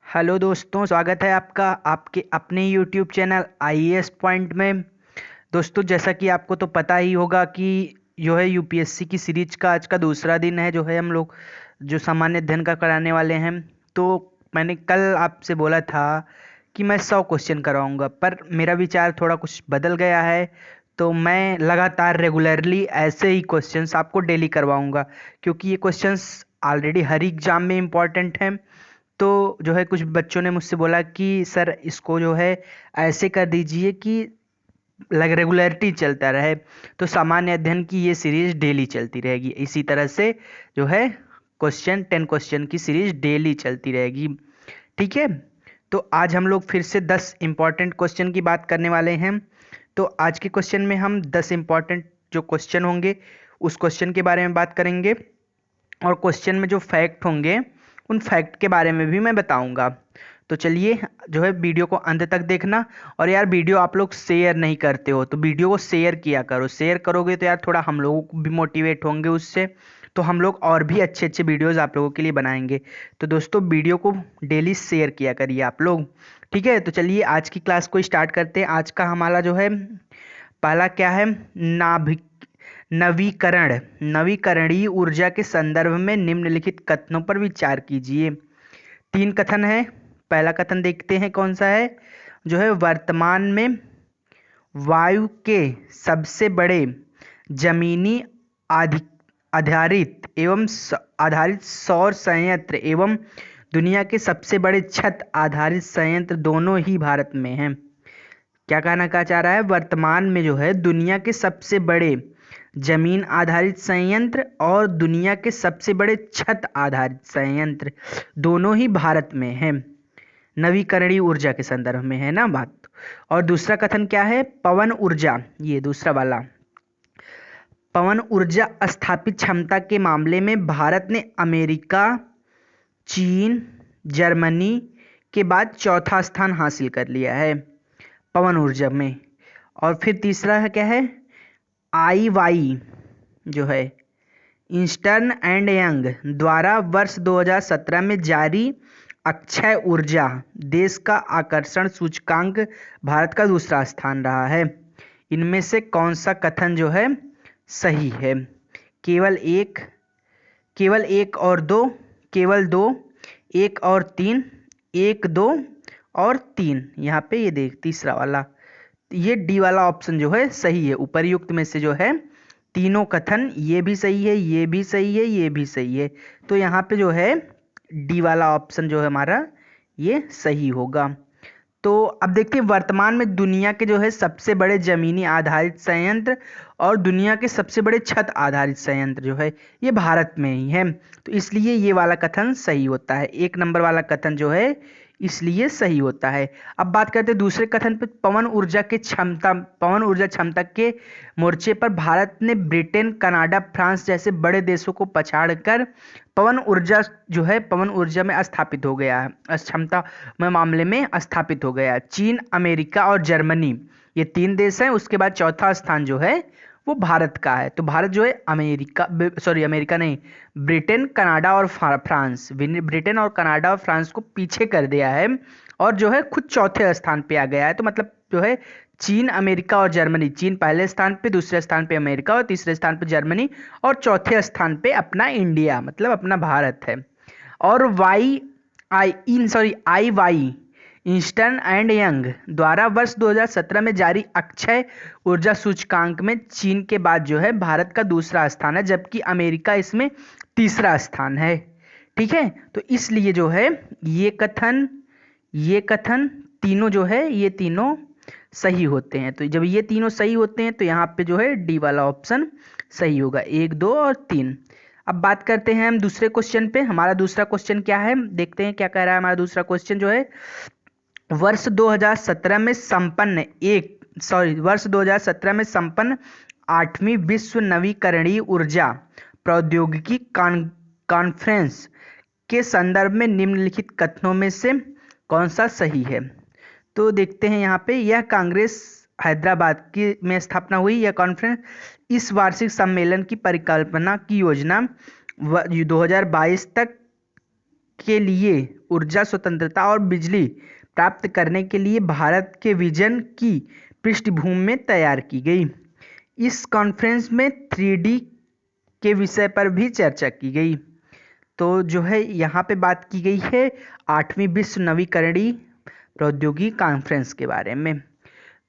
Hello दोस्तों, स्वागत है आपका आपके अपने यूट्यूब चैनल आईएएस पॉइंट में। दोस्तों, जैसा कि आपको तो पता ही होगा कि जो है यूपीएससी की सीरीज का आज का दूसरा दिन है, जो है हम लोग जो सामान्य अध्ययन का कराने वाले हैं। तो मैंने कल आपसे बोला था कि मैं 100 क्वेश्चन कराऊंगा, पर मेरा विचार थोड़ा कुछ बदल गया है। तो मैं लगातार रेगुलरली ऐसे ही क्वेश्चंस आपको डेली करवाऊंगा, क्योंकि ये क्वेश्चंस ऑलरेडी हर एग्जाम में इम्पॉर्टेंट हैं। तो जो है कुछ बच्चों ने मुझसे बोला कि सर इसको जो है ऐसे कर दीजिए कि रेगुलरिटी चलता रहे। तो सामान्य अध्ययन की ये सीरीज डेली चलती रहेगी, इसी तरह से जो है 10 क्वेश्चन की सीरीज डेली चलती रहेगी। ठीक है। तो आज हम लोग फिर से 10 इंपॉर्टेंट क्वेश्चन की बात करने वाले हैं। तो आज के क्वेश्चन में हम 10 इंपॉर्टेंट जो क्वेश्चन होंगे उस क्वेश्चन के बारे में बात करेंगे, और क्वेश्चन में जो फैक्ट होंगे उन फैक्ट के बारे में भी मैं बताऊंगा। तो चलिए, जो है वीडियो को अंत तक देखना। और यार, वीडियो आप लोग शेयर नहीं करते हो तो वीडियो को शेयर किया करो। शेयर करोगे तो यार थोड़ा हम लोगों को भी मोटिवेट होंगे उससे, तो हम लोग और भी अच्छे अच्छे वीडियोस आप लोगों के लिए बनाएंगे। तो दोस्तों, वीडियो को डेली शेयर किया करिए आप लोग। ठीक है। तो चलिए आज की क्लास को स्टार्ट करते हैं। आज का हमारा जो है पहला क्या है, नाभिक नवीकरण नवीकरणीय ऊर्जा के संदर्भ में निम्नलिखित कथनों पर विचार कीजिए। 3 कथन है। पहला कथन देखते हैं कौन सा है। जो है, वर्तमान में वायु के सबसे बड़े जमीनी आधि आधारित एवं आधारित सौर संयंत्र एवं दुनिया के सबसे बड़े छत आधारित संयंत्र दोनों ही भारत में हैं। क्या कहना का चाह रहा है, वर्तमान में जो है दुनिया के सबसे बड़े जमीन आधारित संयंत्र और दुनिया के सबसे बड़े छत आधारित संयंत्र दोनों ही भारत में हैं। नवीकरणीय ऊर्जा के संदर्भ में है ना बात। और दूसरा कथन क्या है, पवन ऊर्जा, ये दूसरा वाला, पवन ऊर्जा स्थापित क्षमता के मामले में भारत ने अमेरिका, चीन, जर्मनी के बाद चौथा स्थान हासिल कर लिया है पवन ऊर्जा में। और फिर तीसरा है क्या है, आई वाई जो है ईस्टर्न एंड यंग द्वारा वर्ष 2017 में जारी अक्षय ऊर्जा देश का आकर्षण सूचकांक भारत का दूसरा स्थान रहा है। इनमें से कौन सा कथन जो है सही है। केवल एक और दो, केवल दो, एक और तीन, एक दो और तीन। यहाँ पे ये देख तीसरा वाला, ये डी वाला ऑप्शन जो है सही है। उपर्युक्त में से जो है तीनों कथन, ये भी सही है, ये भी सही है, ये भी सही है। तो यहाँ पे जो है डी वाला ऑप्शन जो है हमारा ये सही होगा। तो अब देखते हैं, वर्तमान में दुनिया के जो है सबसे बड़े जमीनी आधारित संयंत्र और दुनिया के सबसे बड़े छत आधारित संयंत्र जो है ये भारत में ही है। तो इसलिए ये वाला कथन सही होता है, 1 नंबर वाला कथन जो है इसलिए सही होता है। अब बात करते हैं दूसरे कथन पे, पवन ऊर्जा क्षमता के मोर्चे पर भारत ने ब्रिटेन, कनाडा, फ्रांस जैसे बड़े देशों को पछाड़कर पवन ऊर्जा में स्थापित हो गया है, क्षमता में मामले में स्थापित हो गया है। चीन, अमेरिका और जर्मनी, ये 3 देश हैं। उसके बाद चौथा स्थान जो है वो भारत का है। तो भारत जो है अमेरिका नहीं, ब्रिटेन, कनाडा और फ्रांस, ब्रिटेन और कनाडा और फ्रांस को पीछे कर दिया है और जो है खुद चौथे स्थान पे आ गया है। तो मतलब जो है चीन, अमेरिका और जर्मनी, चीन पहले स्थान पे, दूसरे स्थान पे अमेरिका और तीसरे स्थान पे जर्मनी और चौथे स्थान पे अपना इंडिया मतलब अपना भारत है। और आई वाई ईस्टर्न एंड यंग द्वारा वर्ष 2017 में जारी अक्षय ऊर्जा सूचकांक में चीन के बाद जो है भारत का दूसरा स्थान है, जबकि अमेरिका इसमें तीसरा स्थान है। ठीक है। तो इसलिए जो है ये कथन तीनों जो है ये तीनों सही होते हैं। तो जब ये तीनों सही होते हैं तो यहाँ पे जो है डी वाला ऑप्शन सही होगा, 1, 2 और 3। अब बात करते हैं हम दूसरे क्वेश्चन पे। हमारा दूसरा क्वेश्चन क्या है, देखते हैं क्या कह रहा है हमारा दूसरा क्वेश्चन जो है, वर्ष 2017 में संपन्न 8वीं विश्व नवीकरणीय ऊर्जा प्रौद्योगिकी कॉन्फ्रेंस के संदर्भ में निम्नलिखित कथनों में से कौन सा सही है। तो देखते हैं यहाँ पे, यह कांग्रेस हैदराबाद की में स्थापना हुई। यह कॉन्फ्रेंस इस वार्षिक सम्मेलन की परिकल्पना की योजना 2022 तक के लिए ऊर्जा स्वतंत्रता और बिजली प्राप्त करने के लिए भारत के विजन की पृष्ठभूमि में तैयार की गई। इस कॉन्फ्रेंस में 3D के विषय पर भी चर्चा की गई। तो जो है यहाँ पे बात की गई है 8वीं विश्व नवीकरणीय प्रौद्योगिकी कॉन्फ्रेंस के बारे में।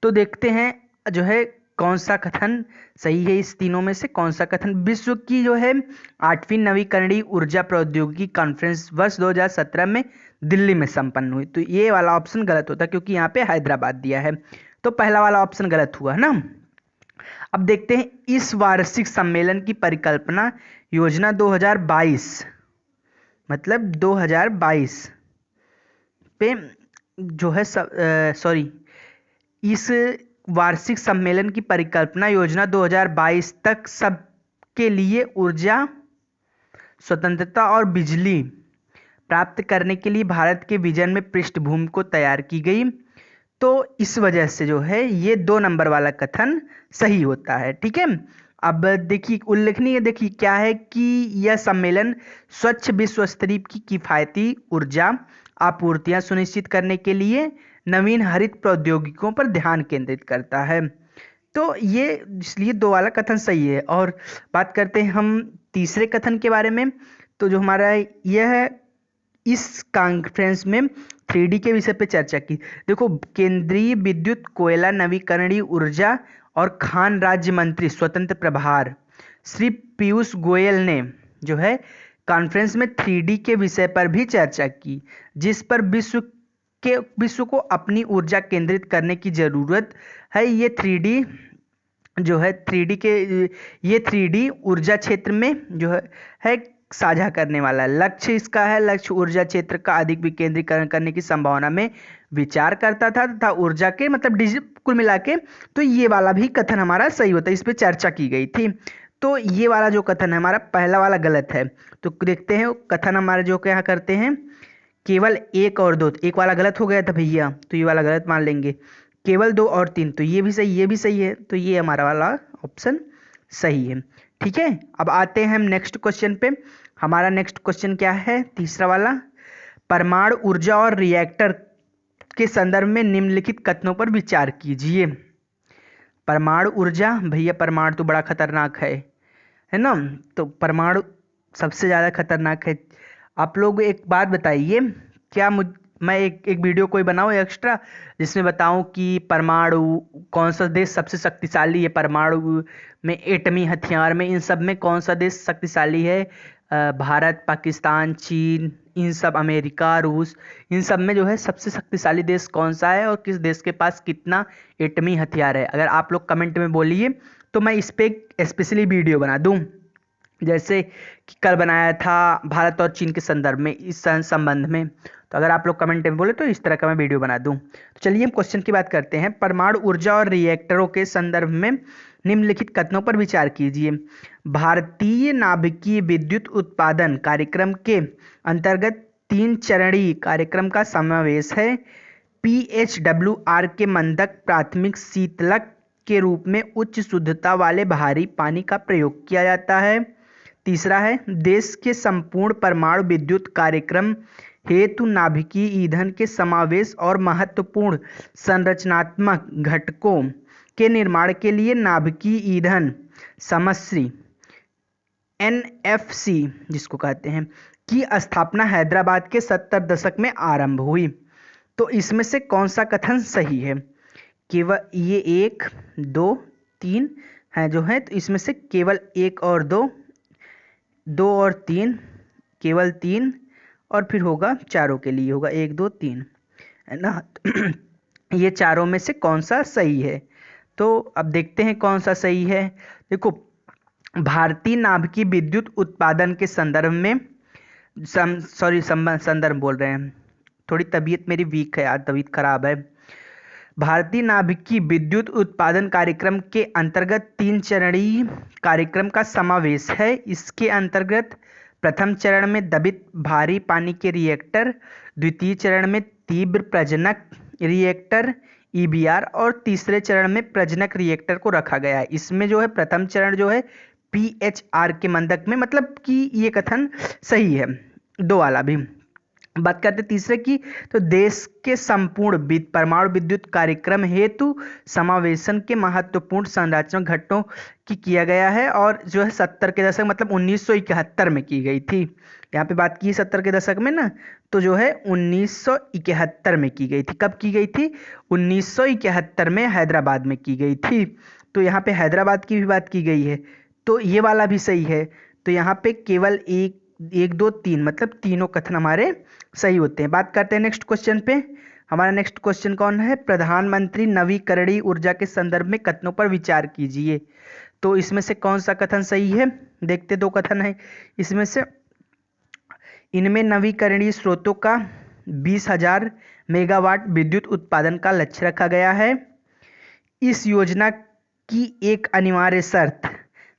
तो देखते हैं जो है कौन सा कथन सही है, इस तीनों में से कौन सा कथन। विश्व की जो है 8वीं नवीकरणीय ऊर्जा प्रौद्योगिकी कॉन्फ्रेंस वर्ष 2017 में दिल्ली में संपन्न हुई। तो ये वाला ऑप्शन गलत होता क्योंकि यहाँ पे हैदराबाद दिया है, तो पहला वाला ऑप्शन गलत हुआ है ना। अब देखते हैं इस वार्षिक सम्मेलन की परिकल्पना योजना 2022 मतलब 2022 पे जो है इस वार्षिक सम्मेलन की परिकल्पना योजना 2022 तक सबके लिए ऊर्जा स्वतंत्रता और बिजली प्राप्त करने के लिए भारत के विजन में पृष्ठभूमि को तैयार की गई। तो इस वजह से जो है ये 2 नंबर वाला कथन सही होता है। ठीक है, अब देखिए उल्लेखनीय देखिए क्या है कि यह सम्मेलन स्वच्छ विश्व स्तरीय की किफायती ऊर्जा आपूर्तियां सुनिश्चित करने के लिए नवीन हरित प्रौद्योगिकियों पर ध्यान केंद्रित करता है। तो ये इसलिए 2 वाला कथन सही है। और बात करते हैं हम तीसरे कथन के बारे में। तो जो हमारा यह इस कॉन्फ्रेंस में 3D के विषय पे चर्चा की। देखो केंद्रीय विद्युत कोयला नवीकरणीय ऊर्जा और खान राज्य मंत्री स्वतंत्र प्रभार श्री पीयूष गोयल ने जो है कॉन्फ्रेंस में 3D के विषय पर भी चर्चा की, जिस पर विश्व को अपनी ऊर्जा केंद्रित करने की जरूरत है। ये 3D जो है 3D ऊर्जा क्षेत्र में जो है साझा करने वाला लक्ष्य इसका है। लक्ष्य ऊर्जा क्षेत्र का अधिक विकेंद्रीकरण करने की संभावना में विचार करता था तथा ऊर्जा के मतलब कुल मिला के तो ये वाला भी कथन हमारा सही होता है, इस पे चर्चा की गई थी। तो ये वाला जो कथन है हमारा पहला वाला गलत है। तो देखते हैं कथन हमारे जो क्या करते हैं केवल 1 और 2, एक वाला गलत हो गया था भैया, तो ये वाला गलत मान लेंगे। केवल 2 और 3, तो ये भी सही, ये भी सही है, तो ये हमारा वाला ऑप्शन सही है। ठीक है, अब आते हैं हम नेक्स्ट क्वेश्चन पे। हमारा नेक्स्ट क्वेश्चन क्या है, तीसरा वाला, परमाणु ऊर्जा और रिएक्टर के संदर्भ में निम्नलिखित कथनों पर विचार कीजिए। परमाणु ऊर्जा, भैया परमाणु तो बड़ा खतरनाक है ना, तो परमाणु सबसे ज़्यादा खतरनाक है। आप लोग एक बात बताइए, क्या मैं एक वीडियो कोई बनाऊं एक्स्ट्रा जिसमें बताऊं कि परमाणु कौन सा देश सबसे शक्तिशाली है, परमाणु में एटमी हथियार में इन सब में कौन सा देश शक्तिशाली है? भारत, पाकिस्तान, चीन, इन सब, अमेरिका, रूस, इन सब में जो है सबसे शक्तिशाली देश कौन सा है और किस देश के पास कितना एटमी हथियार है? अगर आप लोग कमेंट में बोलिए तो मैं इस पर स्पेशली वीडियो बना दूं, जैसे कि कल बनाया था भारत और चीन के संदर्भ में, इस संबंध में। तो अगर आप लोग कमेंट में बोले तो इस तरह का मैं वीडियो बना दूं। तो चलिए हम क्वेश्चन की बात करते हैं। परमाणु ऊर्जा और रिएक्टरों के संदर्भ में निम्नलिखित कथनों पर विचार कीजिए। भारतीय नाभिकीय विद्युत उत्पादन कार्यक्रम के अंतर्गत 3 चरणीय कार्यक्रम का समावेश है। PHWR के मंदक प्राथमिक शीतलक के रूप में उच्च शुद्धता वाले भारी पानी का प्रयोग किया जाता है। तीसरा है, देश के संपूर्ण परमाणु विद्युत कार्यक्रम हेतु नाभिकीय ईंधन के समावेश और महत्वपूर्ण संरचनात्मक घटकों के निर्माण के लिए नाभिकीय ईंधन समश्री NFC जिसको कहते हैं की स्थापना हैदराबाद के 70 दशक में आरंभ हुई। तो इसमें से कौन सा कथन सही है? केवल ये 1, 2, 3 हैं जो है, तो इसमें से केवल 1 और 2, 2 और 3, केवल 3 और फिर होगा चारों के लिए होगा 1, 2, 3 है ना। ये चारों में से कौन सा सही है? तो अब देखते हैं कौन सा सही है। देखो भारतीय नाभिकीय विद्युत उत्पादन के संदर्भ में संदर्भ बोल रहे हैं, थोड़ी तबीयत मेरी वीक है, आज तबीयत खराब है। भारतीय नाभिकीय विद्युत उत्पादन कार्यक्रम के अंतर्गत 3 चरणीय कार्यक्रम का समावेश है। इसके अंतर्गत प्रथम चरण में दबित भारी पानी के रिएक्टर, द्वितीय चरण में तीव्र प्रजनक रिएक्टर EBR और तीसरे चरण में प्रजनक रिएक्टर को रखा गया है। इसमें जो है प्रथम चरण जो है PHR के मंदक में, मतलब कि ये कथन सही है 2 वाला भी। बात करते तीसरे की, तो देश के संपूर्ण परमाणु विद्युत कार्यक्रम हेतु समावेशन के महत्वपूर्ण संरचना घटकों की किया गया है, और जो है 70 के दशक मतलब 1971 में की गई थी। यहाँ पे बात की 70 के दशक में ना, तो जो है 1971 में की गई थी। कब की गई थी? 1971 में हैदराबाद में की गई थी। तो यहाँ पे हैदराबाद की भी बात की गई है, तो ये वाला भी सही है। तो यहाँ पे केवल एक एक दो तीन मतलब तीनों कथन हमारे सही होते हैं। बात करते हैं नेक्स्ट क्वेश्चन पे। हमारा नेक्स्ट क्वेश्चन कौन है? प्रधानमंत्री नवीकरणीय ऊर्जा के संदर्भ में कथनों पर विचार कीजिए। तो इसमें से कौन सा कथन सही है? देखते, दो कथन है इसमें से। इनमें नवीकरणीय स्रोतों का 20,000 मेगावाट विद्युत उत्पादन का लक्ष्य रखा गया है। इस योजना की एक अनिवार्य शर्त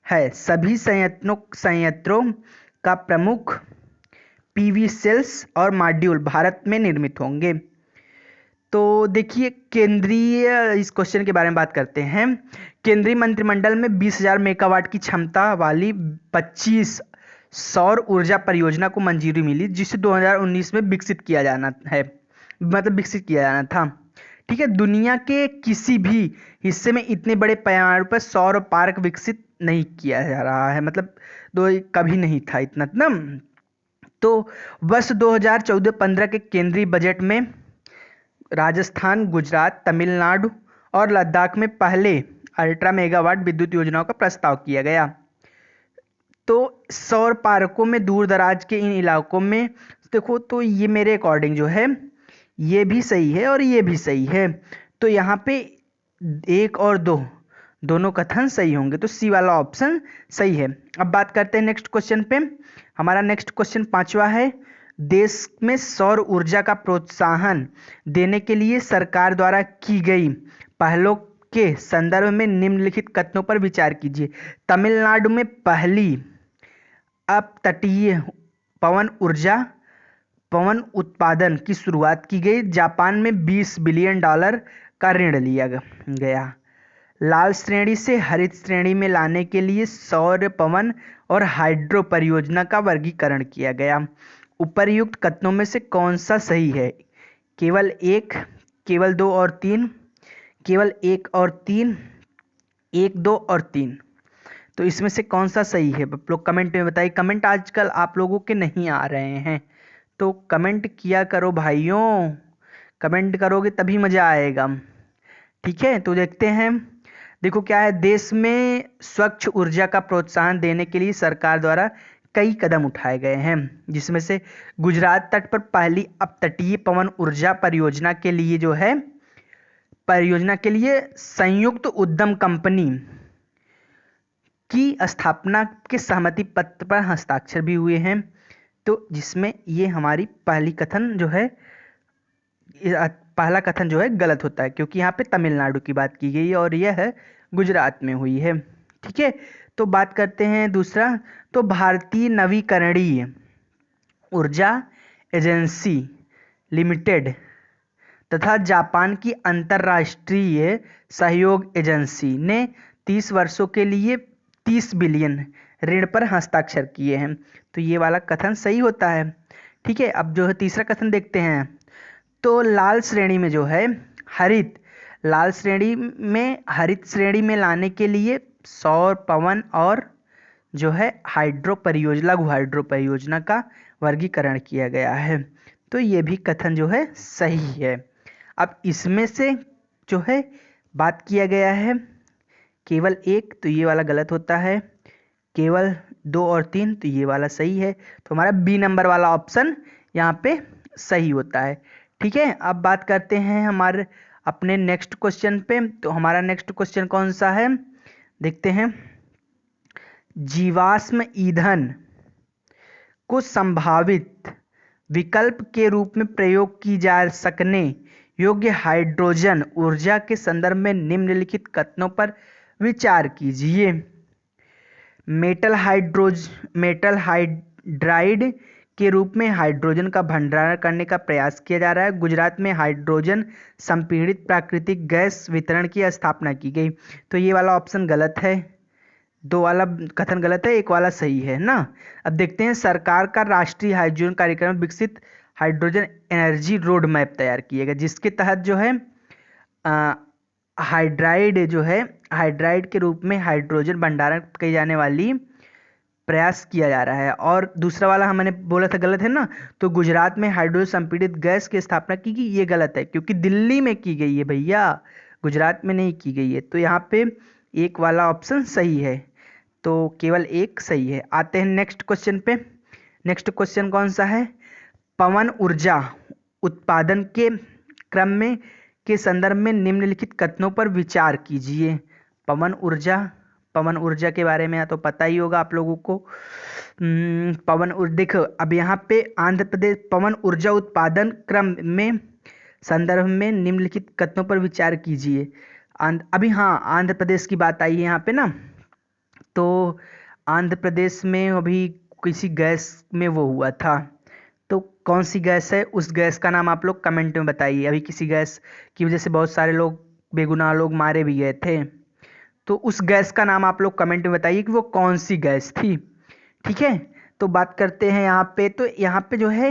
है सभी संयंत्रों का प्रमुख पीवी सेल्स और मॉड्यूल भारत में निर्मित होंगे। तो देखिए, केंद्रीय इस क्वेश्चन के बारे में बात करते हैं। केंद्रीय मंत्रिमंडल में 20,000 मेगावाट की क्षमता वाली 25 सौर ऊर्जा परियोजना को मंजूरी मिली, जिसे 2019 में विकसित किया जाना है, मतलब विकसित किया जाना था। ठीक है, दुनिया के किसी भी हिस्से में इतने बड़े पैमाने पर सौर पार्क विकसित नहीं किया जा रहा है, मतलब कभी नहीं था इतना ना। तो वर्ष 2014-15 के केंद्रीय बजट में राजस्थान, गुजरात, तमिलनाडु और लद्दाख में पहले अल्ट्रा मेगावाट विद्युत योजनाओं का प्रस्ताव किया गया। तो सौर पार्कों में दूर दराज के इन इलाकों में देखो, तो ये मेरे अकॉर्डिंग जो है ये भी सही है और ये भी सही है। तो यहाँ पे एक और दो दोनों कथन सही होंगे, तो सी वाला ऑप्शन सही है। अब बात करते हैं नेक्स्ट क्वेश्चन पे। हमारा नेक्स्ट क्वेश्चन पांचवा है। देश में सौर ऊर्जा का प्रोत्साहन देने के लिए सरकार द्वारा की गई पहलों के संदर्भ में निम्नलिखित कथनों पर विचार कीजिए। तमिलनाडु में पहली अपतटीय पवन उत्पादन की शुरुआत की गई। जापान में $20 बिलियन का ऋण लिया गया। लाल श्रेणी से हरित श्रेणी में लाने के लिए सौर, पवन और हाइड्रो परियोजना का वर्गीकरण किया गया। उपर्युक्त कथनों में से कौन सा सही है? केवल एक, केवल दो और तीन, केवल एक और तीन, एक, दो और तीन। तो इसमें से कौन सा सही है? आप लोग कमेंट में बताइए। कमेंट आजकल आप लोगों के नहीं आ रहे हैं, तो कमेंट किया करो भाइयों, कमेंट करोगे तभी मजा आएगा। ठीक है, तो देखते हैं। देखो क्या है, देश में स्वच्छ ऊर्जा का प्रोत्साहन देने के लिए सरकार द्वारा कई कदम उठाए गए हैं, जिसमें से गुजरात तट पर पहली अपतटीय पवन ऊर्जा परियोजना के लिए जो है संयुक्त उद्यम कंपनी की स्थापना के सहमति पत्र पर हस्ताक्षर भी हुए हैं। तो जिसमें ये हमारी पहला कथन जो है गलत होता है, क्योंकि यहाँ पे तमिलनाडु की बात की गई है और यह है गुजरात में हुई है। ठीक है, तो बात करते हैं दूसरा। तो भारतीय नवीकरणीय ऊर्जा एजेंसी लिमिटेड तथा जापान की अंतर्राष्ट्रीय सहयोग एजेंसी ने 30 वर्षों के लिए 30 बिलियन ऋण पर हस्ताक्षर किए हैं। तो ये वाला कथन सही होता है। ठीक है, अब जो है तीसरा कथन देखते हैं। तो लाल श्रेणी में जो है हरित श्रेणी में लाने के लिए सौर, पवन और जो है लघु हाइड्रो परियोजना का वर्गीकरण किया गया है। तो ये भी कथन जो है सही है। अब इसमें से जो है बात किया गया है केवल एक, तो ये वाला गलत होता है। केवल दो और तीन, तो ये वाला सही है। तो हमारा बी नंबर वाला ऑप्शन यहाँ पे सही होता है। ठीक है, अब बात करते हैं हमारे अपने नेक्स्ट क्वेश्चन पे। तो हमारा नेक्स्ट क्वेश्चन कौन सा है देखते हैं। जीवाश्म ईंधन को संभावित विकल्प के रूप में प्रयोग की जा सकने योग्य हाइड्रोजन ऊर्जा के संदर्भ में निम्नलिखित कथनों पर विचार कीजिए। मेटल हाइड्राइड के रूप में हाइड्रोजन का भंडारण करने का प्रयास किया जा रहा है। गुजरात में हाइड्रोजन संपीड़ित प्राकृतिक गैस वितरण की स्थापना की गई। तो ये वाला ऑप्शन गलत है, दो वाला कथन गलत है, एक वाला सही है ना। अब देखते हैं, सरकार का राष्ट्रीय हाइड्रोजन कार्यक्रम विकसित हाइड्रोजन एनर्जी रोड मैप तैयार किया गया, जिसके तहत जो है हाइड्राइड जो है हाइड्राइड के रूप में हाइड्रोजन भंडारण की जाने वाली प्रयास किया जा रहा है। और दूसरा वाला हमने बोला था गलत है ना, तो गुजरात में हाइड्रोजन संपीड़ित गैस की स्थापना की गई, ये गलत है क्योंकि दिल्ली में की गई है भैया, गुजरात में नहीं की गई है। तो यहाँ पे एक वाला ऑप्शन सही है, तो केवल एक सही है। आते हैं नेक्स्ट क्वेश्चन पे। नेक्स्ट क्वेश्चन कौन सा है? पवन ऊर्जा उत्पादन के क्रम में के संदर्भ में निम्नलिखित कथनों पर विचार कीजिए। पवन ऊर्जा के बारे में तो पता ही होगा आप लोगों को। देखो अब यहाँ पे आंध्र प्रदेश पवन ऊर्जा उत्पादन क्रम में संदर्भ में निम्नलिखित कथनों पर विचार कीजिए। अभी हाँ, आंध्र प्रदेश की बात आई है यहाँ पे ना, तो आंध्र प्रदेश में अभी किसी गैस में वो हुआ था, तो कौन सी गैस है, उस गैस का नाम आप लोग कमेंट में बताइए। अभी किसी गैस की वजह से बहुत सारे लोग बेगुनाह लोग मारे भी गए थे, तो उस गैस का नाम आप लोग कमेंट में बताइए कि वो कौन सी गैस थी। ठीक है, तो बात करते हैं यहाँ पे। तो यहाँ पे जो है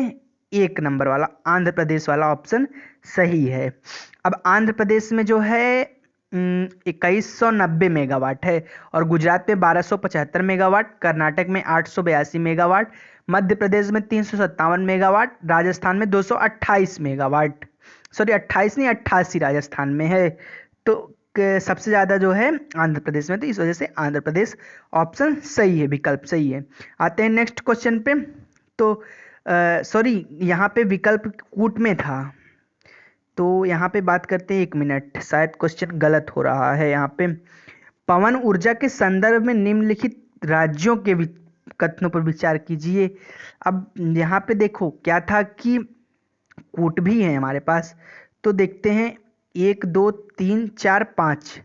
1 नंबर वाला आंध्र प्रदेश वाला ऑप्शन सही है। अब आंध्र प्रदेश में जो है 2190 मेगावाट है, और गुजरात में 1275 मेगावाट, कर्नाटक में 882 मेगावाट, मध्य प्रदेश में 357 मेगावाट, राजस्थान में 228 मेगावाट, सॉरी 28 नहीं 88 राजस्थान में है। तो सबसे ज़्यादा जो है आंध्र प्रदेश में, तो इस वजह से आंध्र प्रदेश ऑप्शन सही है, विकल्प सही है। आते हैं नेक्स्ट क्वेश्चन पे। तो सॉरी यहाँ पे विकल्प कूट में था, तो यहाँ पे बात करते हैं, 1 मिनट, शायद क्वेश्चन गलत हो रहा है यहाँ पे। पवन ऊर्जा के संदर्भ में निम्नलिखित राज्यों के कथनों पर विचार कीजिए। अब यहाँ पे देखो क्या था कि कूट भी है हमारे पास, तो देखते हैं 1 2 3 4 5,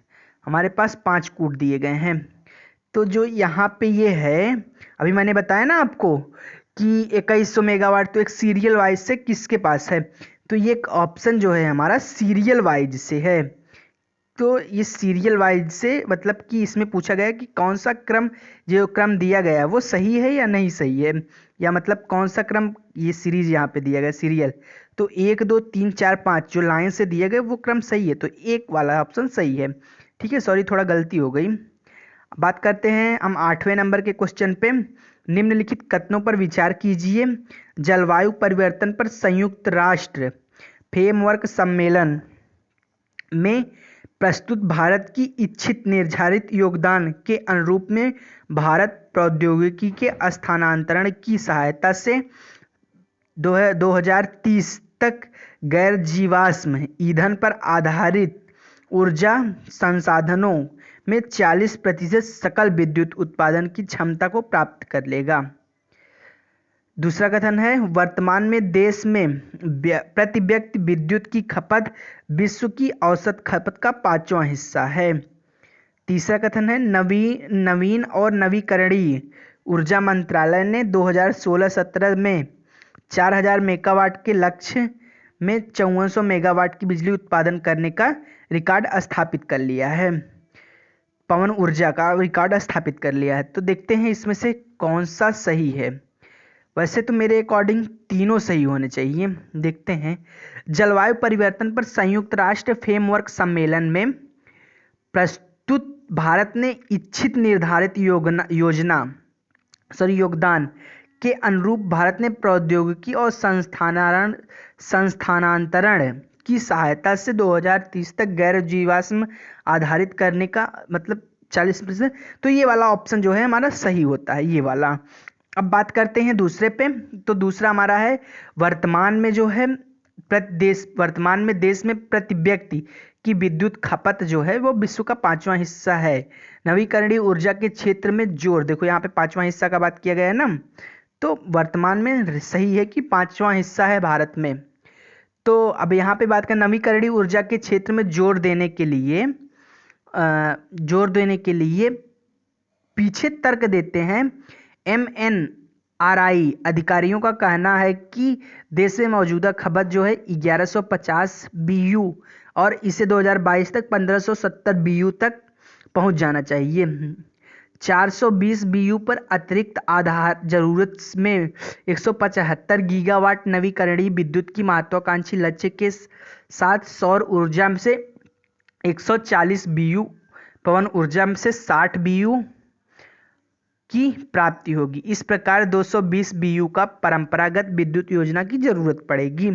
हमारे पास 5 कूट दिए गए हैं। तो जो यहाँ पे ये है, अभी मैंने बताया ना आपको कि 2100 मेगावाट तो एक सीरियल वाइज से किसके पास है, तो ये एक ऑप्शन जो है हमारा सीरियल वाइज से है। तो ये सीरियल वाइज से मतलब कि इसमें पूछा गया कि कौन सा क्रम, जो क्रम दिया गया है वो सही है या नहीं सही है, या मतलब कौन सा क्रम ये सीरीज यहाँ पे दिया गया सीरियल। तो 1 2 3 4 5 जो लाइन से दिए गए वो क्रम सही है, तो 1 वाला ऑप्शन सही है। ठीक है, सॉरी थोड़ा गलती हो गई। बात करते हैं हम 8वें नंबर के क्वेश्चन पे। निम्नलिखित कथनों पर विचार कीजिए। जलवायु परिवर्तन पर संयुक्त राष्ट्र फ्रेमवर्क सम्मेलन में प्रस्तुत भारत की इच्छित निर्धारित योगदान के अनुरूप में भारत प्रौद्योगिकी के स्थानांतरण की सहायता से 2030 तक गैर जीवाश्म ईंधन पर आधारित ऊर्जा संसाधनों में 40% सकल विद्युत उत्पादन की क्षमता को प्राप्त कर लेगा। दूसरा कथन है, वर्तमान में देश में प्रति व्यक्ति विद्युत की खपत विश्व की औसत खपत का 5वां हिस्सा है। तीसरा कथन है, नवीन और नवीकरणीय ऊर्जा मंत्रालय ने 2016-17 में 4000 मेगावाट के लक्ष्य में 5400 मेगावाट की बिजली उत्पादन करने का रिकॉर्ड स्थापित कर लिया है। पवन ऊर्जा का रिकॉर्ड स्थापित कर लिया है। तो देखते हैं इसमें से कौन सा सही है। वैसे तो मेरे अकॉर्डिंग तीनों सही होने चाहिए। देखते हैं, जलवायु परिवर्तन पर संयुक्त राष्ट्र फ्रेमवर्क सम्मेलन में प्रस्तुत भारत ने इच्छित निर्धारित योगदान के अनुरूप भारत ने प्रौद्योगिकी और संस्थानांतरण की सहायता से 2030 तक गैर जीवाश्म आधारित करने का मतलब 40%, तो ये वाला ऑप्शन जो है हमारा सही होता है, ये वाला। अब बात करते हैं दूसरे पे। तो दूसरा हमारा है, वर्तमान में जो है वर्तमान में देश में प्रति व्यक्ति की विद्युत खपत जो है वो विश्व का 5वां हिस्सा है। नवीकरणीय ऊर्जा के क्षेत्र में जोर, देखो यहाँ पे 5वां हिस्सा का बात किया गया है ना, तो वर्तमान में सही है कि 5वां हिस्सा है भारत में। तो अब यहाँ पे बात करें, नवीकरणीय ऊर्जा के क्षेत्र में जोर देने के लिए पीछे तर्क देते हैं। MNRI अधिकारियों का कहना है कि देश में मौजूदा खपत जो है 1150 BU और इसे 2022 तक 1570 BU तक पहुंच जाना चाहिए। 420 बीयू पर अतिरिक्त आधार जरूरत में 175 गीगावाट नवीकरणीय विद्युत की महत्वाकांक्षी लक्ष्य के साथ सौर ऊर्जा से 140 बीयू, पवन ऊर्जा से 60 बीयू की प्राप्ति होगी। इस प्रकार 220 बीयू का परंपरागत विद्युत योजना की जरूरत पड़ेगी।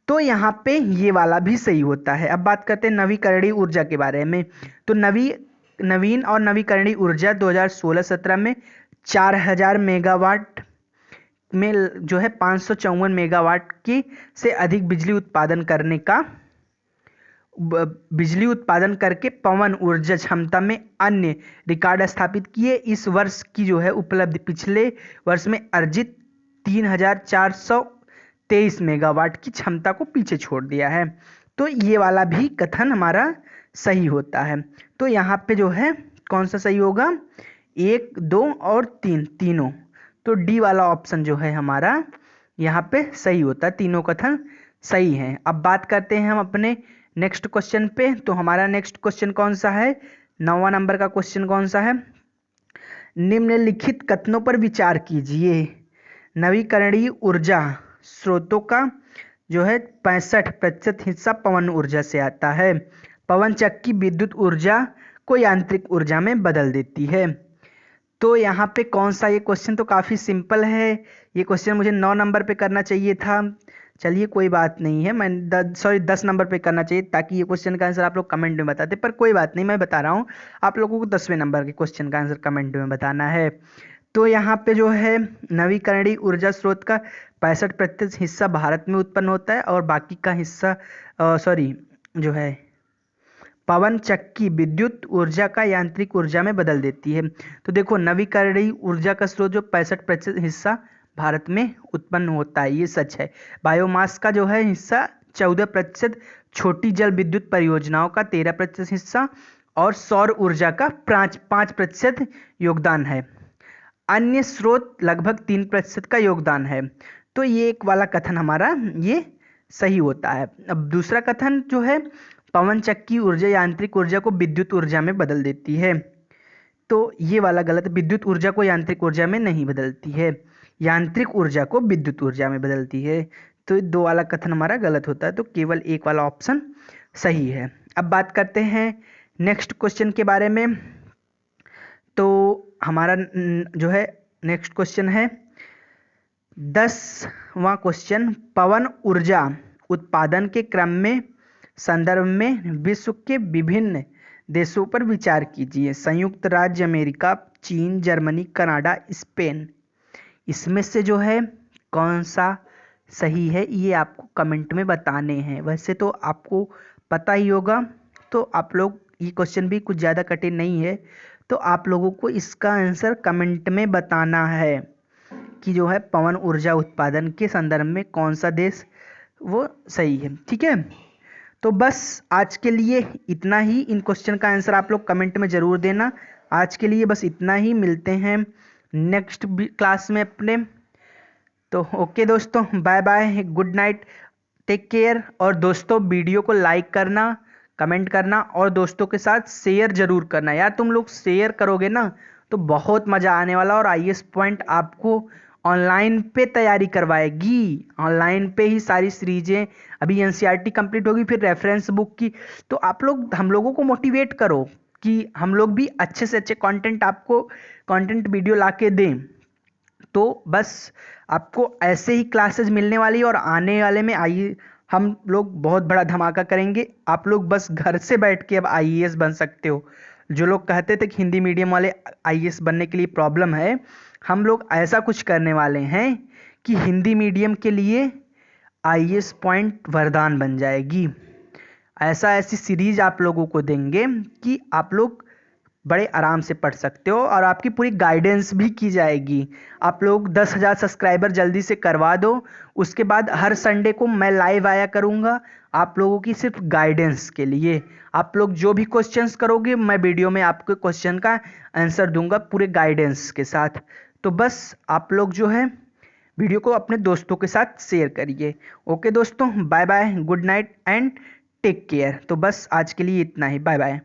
तो यहाँ पे ये वाला भी सही होता है। अब बात करते हैं नवीकरणीय ऊर्जा के बारे में। तो नवीन और नवीकरणीय ऊर्जा 2016-17 में 4000 मेगावाट में जो है 554 मेगावाट की से अधिक बिजली उत्पादन करके पवन ऊर्जा क्षमता में अन्य रिकॉर्ड स्थापित किए। इस वर्ष की जो है उपलब्धि पिछले वर्ष में अर्जित 3423 मेगावाट की क्षमता को पीछे छोड़ दिया है। तो ये वाला भी कथन हमारा सही होता है। तो यहाँ पे जो है कौन सा सही होगा, 1, 2 और 3 तीनों। तो डी वाला ऑप्शन जो है हमारा यहाँ पे सही होता है, तीनों कथन सही हैं। अब बात करते हैं हम अपने नेक्स्ट क्वेश्चन पे। तो हमारा नेक्स्ट क्वेश्चन कौन सा है, 9वां नंबर का क्वेश्चन कौन सा है, निम्नलिखित कथनों पर विचार कीजिए। नवीकरणीय ऊर्जा स्रोतों का जो है 65% हिस्सा पवन ऊर्जा से आता है। पवन चक्की विद्युत ऊर्जा को यांत्रिक ऊर्जा में बदल देती है। तो यहाँ पे कौन सा, ये क्वेश्चन तो काफ़ी सिंपल है। ये क्वेश्चन मुझे 9 नंबर पे करना चाहिए था, चलिए कोई बात नहीं है, मैं 10 नंबर पे करना चाहिए ताकि ये क्वेश्चन का आंसर आप लोग कमेंट में बताते, पर कोई बात नहीं, मैं बता रहा हूँ आप लोगों को 10वें नंबर के क्वेश्चन का आंसर कमेंट में बताना है। तो यहाँ पे जो है नवीकरणीय ऊर्जा स्रोत का 65% हिस्सा भारत में उत्पन्न होता है और बाकी का हिस्सा जो है पवन चक्की विद्युत ऊर्जा का यांत्रिक ऊर्जा में बदल देती है। तो देखो नवीकरणीय ऊर्जा का स्रोत जो 65% हिस्सा भारत में उत्पन्न होता है, ये सच है। बायोमास का जो है हिस्सा 14%, छोटी जल विद्युत परियोजनाओं का 13% हिस्सा और सौर ऊर्जा का 5% योगदान है। अन्य स्रोत लगभग 3% का योगदान है। तो ये एक वाला कथन हमारा ये सही होता है। अब दूसरा कथन जो है पवन चक्की ऊर्जा यांत्रिक ऊर्जा को विद्युत ऊर्जा में बदल देती है, तो ये वाला गलत। विद्युत ऊर्जा को यांत्रिक ऊर्जा में नहीं बदलती है, यांत्रिक ऊर्जा को विद्युत ऊर्जा में बदलती है। तो 2 वाला कथन हमारा गलत होता है, तो केवल 1 वाला ऑप्शन सही है। अब बात करते हैं नेक्स्ट क्वेश्चन के बारे में। तो हमारा जो है नेक्स्ट क्वेश्चन है 10वां क्वेश्चन, पवन ऊर्जा उत्पादन के क्रम में संदर्भ में विश्व के विभिन्न देशों पर विचार कीजिए। संयुक्त राज्य अमेरिका, चीन, जर्मनी, कनाडा, स्पेन। इसमें से जो है कौन सा सही है ये आपको कमेंट में बताने हैं। वैसे तो आपको पता ही होगा, तो आप लोग, ये क्वेश्चन भी कुछ ज़्यादा कठिन नहीं है, तो आप लोगों को इसका आंसर कमेंट में बताना है कि जो है पवन ऊर्जा उत्पादन के संदर्भ में कौन सा देश वो सही है। ठीक है, तो बस आज के लिए इतना ही। इन क्वेश्चन का आंसर आप लोग कमेंट में ज़रूर देना। आज के लिए बस इतना ही, मिलते हैं नेक्स्ट क्लास में अपने। तो ओके दोस्तों, bye bye, good night, take care. और दोस्तों वीडियो को लाइक करना, कमेंट करना और दोस्तों के साथ शेयर जरूर करना। यार तुम लोग शेयर करोगे ना तो बहुत मज़ा आने वाला, और IAS पॉइंट आपको ऑनलाइन पे तैयारी करवाएगी। ऑनलाइन पे ही सारी सीरीजें, अभी NCERT कंप्लीट होगी, फिर रेफरेंस बुक की। तो आप लोग हम लोगों को मोटिवेट करो कि हम लोग भी अच्छे से अच्छे कंटेंट आपको कंटेंट वीडियो ला के दें। तो बस आपको ऐसे ही क्लासेस मिलने वाली, और आने वाले में आइए हम लोग बहुत बड़ा धमाका करेंगे। आप लोग बस घर से बैठ के अब IAS बन सकते हो। जो लोग कहते थे कि हिंदी मीडियम वाले IAS बनने के लिए प्रॉब्लम है, हम लोग ऐसा कुछ करने वाले हैं कि हिंदी मीडियम के लिए IAS पॉइंट वरदान बन जाएगी। ऐसी सीरीज आप लोगों को देंगे कि आप लोग बड़े आराम से पढ़ सकते हो, और आपकी पूरी गाइडेंस भी की जाएगी। आप लोग 10,000 सब्सक्राइबर जल्दी से करवा दो, उसके बाद हर संडे को मैं लाइव आया करूँगा आप लोगों की सिर्फ गाइडेंस के लिए। आप लोग जो भी क्वेश्चंस करोगे मैं वीडियो में आपके क्वेश्चन का आंसर दूंगा पूरे गाइडेंस के साथ। तो बस आप लोग जो है वीडियो को अपने दोस्तों के साथ शेयर करिए। ओके दोस्तों, bye bye, good night and take care. तो बस आज के लिए इतना ही, बाय बाय।